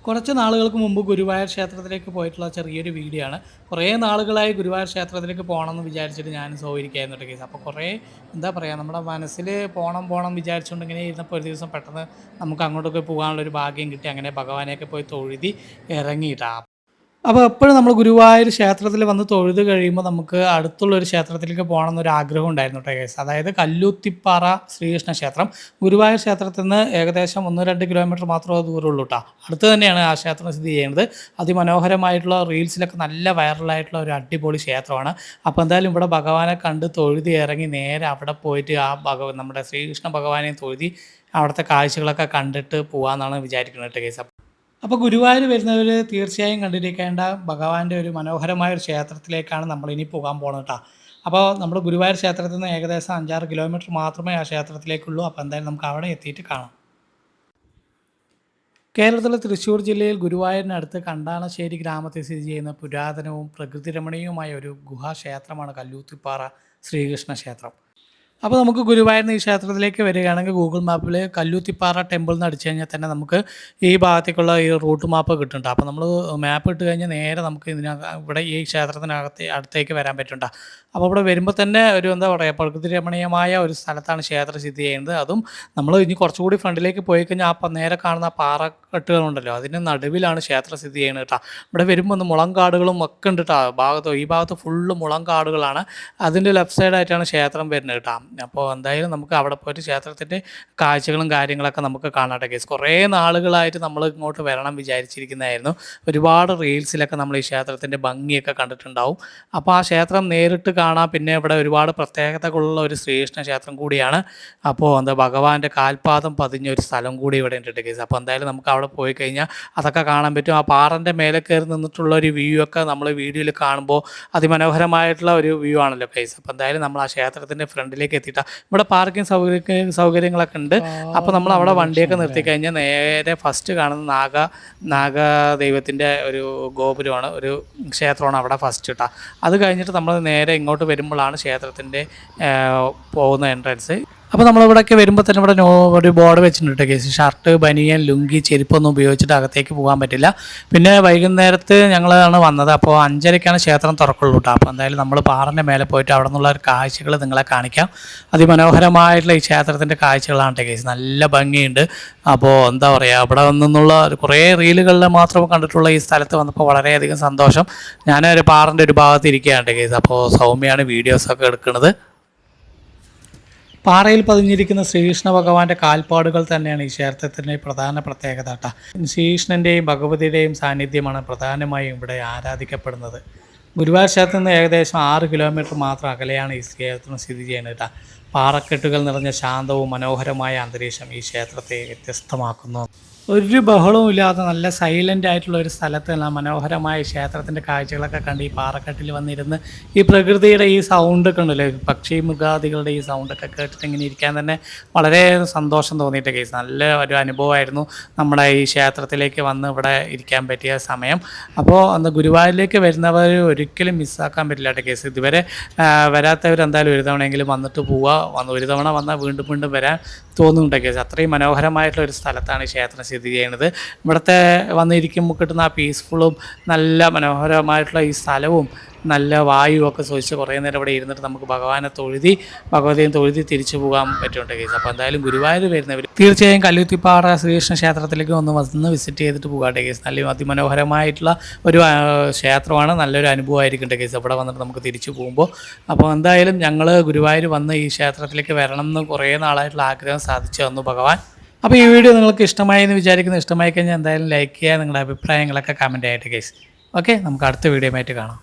കുറച്ച് നാളുകൾക്ക് മുമ്പ് ഗുരുവായൂർ ക്ഷേത്രത്തിലേക്ക് പോയിട്ടുള്ള ചെറിയൊരു വീഡിയോ ആണ്. കുറേ നാളുകളായി ഗുരുവായൂർ ക്ഷേത്രത്തിലേക്ക് പോകണമെന്ന് വിചാരിച്ചിട്ട് ഞാനും സൗകര്യമായിരുന്നു കേട്ടോ കേസ്. അപ്പോൾ കുറേ എന്താ പറയുക, നമ്മുടെ മനസ്സിൽ പോകണം പോകണം വിചാരിച്ചുകൊണ്ട് ഇങ്ങനെ ഇരുന്നപ്പോൾ ഒരു ദിവസം പെട്ടെന്ന് നമുക്ക് അങ്ങോട്ടൊക്കെ പോകാനുള്ളൊരു ഭാഗ്യം കിട്ടി. അങ്ങനെ ഭഗവാനെയൊക്കെ പോയി തൊഴുതി ഇറങ്ങിയിട്ടാ. അപ്പോൾ എപ്പോഴും നമ്മൾ ഗുരുവായൂർ ക്ഷേത്രത്തിൽ വന്ന് തൊഴുത് കഴിയുമ്പോൾ നമുക്ക് അടുത്തുള്ളൊരു ക്ഷേത്രത്തിലേക്ക് പോകണം എന്നൊരു ആഗ്രഹം ഉണ്ടായിരുന്നു കേട്ടോ കേസ്. അതായത് കല്ലൂത്തിപ്പാറ ശ്രീകൃഷ്ണ ക്ഷേത്രം. ഗുരുവായൂർ ക്ഷേത്രത്തിൽ നിന്ന് ഏകദേശം 1-2 കിലോമീറ്റർ മാത്രമേ ദൂരമുള്ളൂ കേട്ടോ. അടുത്ത് തന്നെയാണ് ആ ക്ഷേത്രം സ്ഥിതി ചെയ്യുന്നത്. അതിമനോഹരമായിട്ടുള്ള റീൽസിലൊക്കെ നല്ല വൈറലായിട്ടുള്ള ഒരു അടിപൊളി ക്ഷേത്രമാണ്. അപ്പോൾ എന്തായാലും ഇവിടെ ഭഗവാനെ കണ്ട് തൊഴുതി ഇറങ്ങി നേരെ അവിടെ പോയിട്ട് ആ നമ്മുടെ ശ്രീകൃഷ്ണ ഭഗവാനെയും തൊഴുതി അവിടുത്തെ കാഴ്ചകളൊക്കെ കണ്ടിട്ട് പോകാമെന്നാണ് വിചാരിക്കുന്നത് കേട്ടോ കേസ്. അപ്പോൾ ഗുരുവായൂർ വരുന്നവർ തീർച്ചയായും കണ്ടിരിക്കേണ്ട ഭഗവാന്റെ ഒരു മനോഹരമായ ഒരു ക്ഷേത്രത്തിലേക്കാണ് നമ്മളിനി പോകാൻ പോകുന്നത് കേട്ടോ. അപ്പോൾ നമ്മൾ ഗുരുവായൂർ ക്ഷേത്രത്തിൽ നിന്ന് ഏകദേശം 5-6 കിലോമീറ്റർ മാത്രമേ ആ ക്ഷേത്രത്തിലേക്കുള്ളൂ. അപ്പോൾ എന്തായാലും നമുക്ക് അവിടെ എത്തിയിട്ട് കാണാം. കേരളത്തിലെ തൃശ്ശൂർ ജില്ലയിൽ ഗുരുവായൂരിനടുത്ത് കണ്ടാണശ്ശേരി ഗ്രാമത്തിൽ സ്ഥിതി ചെയ്യുന്ന പുരാതനവും പ്രകൃതിരമണീയവുമായ ഒരു ഗുഹാക്ഷേത്രമാണ് കല്ലൂത്തിപ്പാറ ശ്രീകൃഷ്ണ ക്ഷേത്രം. അപ്പോൾ നമുക്ക് ഗുരുവായൂരിൽ ഈ ക്ഷേത്രത്തിലേക്ക് വരികയാണെങ്കിൽ ഗൂഗിൾ മാപ്പിൽ കല്ലൂത്തിപ്പാറ ടെമ്പിൾ എന്ന് അടിച്ചു കഴിഞ്ഞാൽ തന്നെ നമുക്ക് ഈ ഭാഗത്തേക്കുള്ള ഈ റൂട്ട് മാപ്പ് കിട്ടുന്നുണ്ട്. അപ്പോൾ നമ്മൾ മാപ്പ് ഇട്ട് കഴിഞ്ഞാൽ നേരെ നമുക്ക് ഇവിടെ ഈ അടുത്തേക്ക് വരാൻ പറ്റുന്നുണ്ട്. അപ്പോൾ ഇവിടെ വരുമ്പോൾ തന്നെ ഒരു എന്താ പറയുക, പ്രകൃതി രമണീയമായ ഒരു സ്ഥലത്താണ് ക്ഷേത്രം സ്ഥിതി ചെയ്യുന്നത്. അതും നമ്മൾ ഇനി കുറച്ചുകൂടി ഫ്രണ്ടിലേക്ക് പോയി കഴിഞ്ഞാൽ ആ നേരെ കാണുന്ന പാറക്കെട്ടുകളുണ്ടല്ലോ, അതിന് നടുവിലാണ് ക്ഷേത്രം സ്ഥിതി ചെയ്യുന്നത് കേട്ടോ. ഇവിടെ വരുമ്പോൾ ഒന്ന് മുളങ്കാടുകളും ഒക്കെ ഉണ്ട് കേട്ടോ. ഈ ഭാഗത്ത് ഫുള്ള് മുളങ്കാടുകളാണ്. അതിൻ്റെ ലെഫ്റ്റ് സൈഡായിട്ടാണ് ക്ഷേത്രം വരുന്നത് കേട്ടോ. അപ്പോൾ എന്തായാലും നമുക്ക് അവിടെ പോയിട്ട് ക്ഷേത്രത്തിൻ്റെ കാഴ്ചകളും കാര്യങ്ങളൊക്കെ നമുക്ക് കാണാട്ടെ കേസ്. കുറേ നാളുകളായിട്ട് നമ്മൾ ഇങ്ങോട്ട് വരണം വിചാരിച്ചിരിക്കുന്നതായിരുന്നു. ഒരുപാട് റീൽസിലൊക്കെ നമ്മൾ ഈ ക്ഷേത്രത്തിൻ്റെ ഭംഗിയൊക്കെ കണ്ടിട്ടുണ്ടാവും. അപ്പോൾ ആ ക്ഷേത്രം നേരിട്ട് കാണാം. പിന്നെ ഇവിടെ ഒരുപാട് പ്രത്യേകതകളുള്ള ഒരു ശ്രീകൃഷ്ണ ക്ഷേത്രം കൂടിയാണ്. അപ്പോൾ ഭഗവാന്റെ കാൽപാദം പതിഞ്ഞ ഒരു സ്ഥലം കൂടി ഇവിടെ ഉണ്ട് കേസ്. അപ്പോൾ എന്തായാലും നമുക്ക് അവിടെ പോയി കഴിഞ്ഞാൽ അതൊക്കെ കാണാൻ പറ്റും. ആ പാറൻ്റെ മേലെ കയറി നിന്നിട്ടുള്ള ഒരു വ്യൂ ഒക്കെ നമ്മൾ വീഡിയോയിൽ കാണുമ്പോൾ അതിമനോഹരമായിട്ടുള്ള ഒരു വ്യൂ ആണല്ലോ കേസ്. അപ്പോൾ എന്തായാലും നമ്മൾ ആ ക്ഷേത്രത്തിൻ്റെ ഫ്രണ്ടിലേക്ക് എത്തിയിട്ടാണ്. ഇവിടെ പാർക്കിംഗ് സൗകര്യങ്ങളൊക്കെ ഉണ്ട്. അപ്പോൾ നമ്മൾ അവിടെ വണ്ടിയൊക്കെ നിർത്തി കഴിഞ്ഞാൽ നേരെ ഫസ്റ്റ് കാണുന്ന നാഗദൈവത്തിൻ്റെ ഒരു ഗോപുരമാണ്, ഒരു ക്ഷേത്രമാണ് അവിടെ ഫസ്റ്റ് ഇട്ടാൽ. അത് കഴിഞ്ഞിട്ട് നമ്മൾ നേരെ ഇങ്ങോട്ട് വരുമ്പോഴാണ് ക്ഷേത്രത്തിൻ്റെ പോകുന്ന എൻട്രൻസ്. അപ്പോൾ നമ്മളിവിടെയൊക്കെ വരുമ്പോൾ തന്നെ ഇവിടെ ഒരു ബോർഡ് വെച്ചിട്ടുണ്ട് കേസ്. ഷർട്ട്, ബനിയൻ, ലുങ്കി, ചെരുപ്പൊന്നും ഉപയോഗിച്ചിട്ട് അകത്തേക്ക് പോകാൻ പറ്റില്ല. പിന്നെ വൈകുന്നേരത്ത് ഞങ്ങളാണ് വന്നത്. അപ്പോൾ 5:30ക്കാണ് ക്ഷേത്രം തുറക്കുള്ളൂ കേട്ടോ. അപ്പോൾ എന്തായാലും നമ്മൾ പാറൻ്റെ മേലെ പോയിട്ട് അവിടെ നിന്നുള്ള ഒരു കാഴ്ചകൾ നിങ്ങളെ കാണിക്കാം. അതിമനോഹരമായിട്ടുള്ള ഈ ക്ഷേത്രത്തിൻ്റെ കാഴ്ചകളാണ് കേസ്. നല്ല ഭംഗിയുണ്ട്. അപ്പോൾ എന്താ പറയുക, അവിടെ നിന്നുള്ള കുറേ റീലുകളിൽ മാത്രം കണ്ടിട്ടുള്ള ഈ സ്ഥലത്ത് വന്നപ്പോൾ വളരെയധികം സന്തോഷം. ഞാനൊരു പാറൻ്റെ ഒരു ഭാഗത്ത് ഇരിക്കുകയാണ് കേസ്. അപ്പോൾ സൗമ്യയാണ് വീഡിയോസൊക്കെ എടുക്കുന്നത്. പാറയിൽ പതിഞ്ഞിരിക്കുന്ന ശ്രീകൃഷ്ണ ഭഗവാന്റെ കാൽപ്പാടുകൾ തന്നെയാണ് ഈ ക്ഷേത്രത്തിൻ്റെ പ്രധാന പ്രത്യേകത കേട്ടോ. ശ്രീകൃഷ്ണൻ്റെയും ഭഗവതിയുടെയും സാന്നിധ്യമാണ് പ്രധാനമായും ഇവിടെ ആരാധിക്കപ്പെടുന്നത്. ഗുരുവായൂർ ക്ഷേത്രത്തിൽ നിന്ന് ഏകദേശം 6 കിലോമീറ്റർ മാത്രം അകലെയാണ് ഈ ക്ഷേത്രം സ്ഥിതി ചെയ്യുന്നത് കേട്ടോ. പാറക്കെട്ടുകൾ നിറഞ്ഞ ശാന്തവും മനോഹരമായ അന്തരീക്ഷം ഈ ക്ഷേത്രത്തെ വ്യത്യസ്തമാക്കുന്നു. ഒരു ബഹളവും ഇല്ലാതെ നല്ല സൈലൻ്റ് ആയിട്ടുള്ള ഒരു സ്ഥലത്ത് നല്ല മനോഹരമായ ക്ഷേത്രത്തിൻ്റെ കാഴ്ചകളൊക്കെ കണ്ട് ഈ പാറക്കെട്ടിൽ വന്നിരുന്ന് ഈ പ്രകൃതിയുടെ ഈ സൗണ്ടൊക്കെ ഉണ്ടല്ലോ, പക്ഷി മൃഗാദികളുടെ ഈ സൗണ്ടൊക്കെ കേട്ടിട്ട് ഇങ്ങനെ ഇരിക്കാൻ തന്നെ വളരെ സന്തോഷം തോന്നിയിട്ട് കേസ്. നല്ല ഒരു അനുഭവമായിരുന്നു നമ്മുടെ ഈ ക്ഷേത്രത്തിലേക്ക് വന്ന് ഇവിടെ ഇരിക്കാൻ പറ്റിയ സമയം. അപ്പോൾ ഗുരുവായൂരിലേക്ക് വരുന്നവർ ഒരിക്കലും മിസ്സാക്കാൻ പറ്റില്ല കേട്ടോ കേസ്. ഇതുവരെ വരാത്തവർ എന്തായാലും ഒരു തവണയെങ്കിലും വന്നിട്ട് പോവുക. ഒരു തവണ വന്നാൽ വീണ്ടും വീണ്ടും വരാൻ തോന്നുന്നുണ്ട് കേസ്. അത്രയും മനോഹരമായിട്ടുള്ള ഒരു സ്ഥലത്താണ് ഈ ക്ഷേത്രം സ്ഥിതി ചെയ്യുന്നത്. ഇവിടുത്തെ വന്നിരിക്കുമ്പോൾ കിട്ടുന്ന ആ പീസ്ഫുള്ളും നല്ല മനോഹരമായിട്ടുള്ള ഈ സ്ഥലവും നല്ല വായുവൊക്കെ ശ്വസിച്ച് കുറേ നേരം ഇവിടെ ഇരുന്നിട്ട് നമുക്ക് ഭഗവതിയും തൊഴുതി തിരിച്ചു പോകാൻ പറ്റുന്നുണ്ട് കേസ്. അപ്പോൾ എന്തായാലും ഗുരുവായൂർ വരുന്നവർ തീർച്ചയായും കല്ലൂത്തിപ്പാറ ശ്രീകൃഷ്ണ ക്ഷേത്രത്തിലേക്ക് വന്ന് വിസിറ്റ് ചെയ്തിട്ട് പോകാട്ടെ കേസ്. നല്ല അതിമനോഹരമായിട്ടുള്ള ഒരു ക്ഷേത്രമാണ്. നല്ലൊരു അനുഭവമായിരിക്കും കേസ് ഇവിടെ വന്നിട്ട് നമുക്ക് തിരിച്ചു പോകുമ്പോൾ. അപ്പോൾ എന്തായാലും ഞങ്ങൾ ഗുരുവായൂർ വന്ന് ഈ ക്ഷേത്രത്തിലേക്ക് വരണം എന്ന് കുറേ നാളായിട്ടുള്ള ആഗ്രഹം സാധിച്ചു തന്നു ഭഗവാൻ. അപ്പോൾ ഈ വീഡിയോ നിങ്ങൾക്ക് ഇഷ്ടമായി എന്ന് വിചാരിക്കുന്നു. ഇഷ്ടമായി കഴിഞ്ഞാൽ എന്തായാലും ലൈക്ക് ചെയ്യുക, നിങ്ങളുടെ അഭിപ്രായങ്ങളൊക്കെ കമൻറ്റ് ആയിട്ട് കേസ്. ഓക്കെ, നമുക്ക് അടുത്ത വീഡിയോ ആയിട്ട് കാണാം.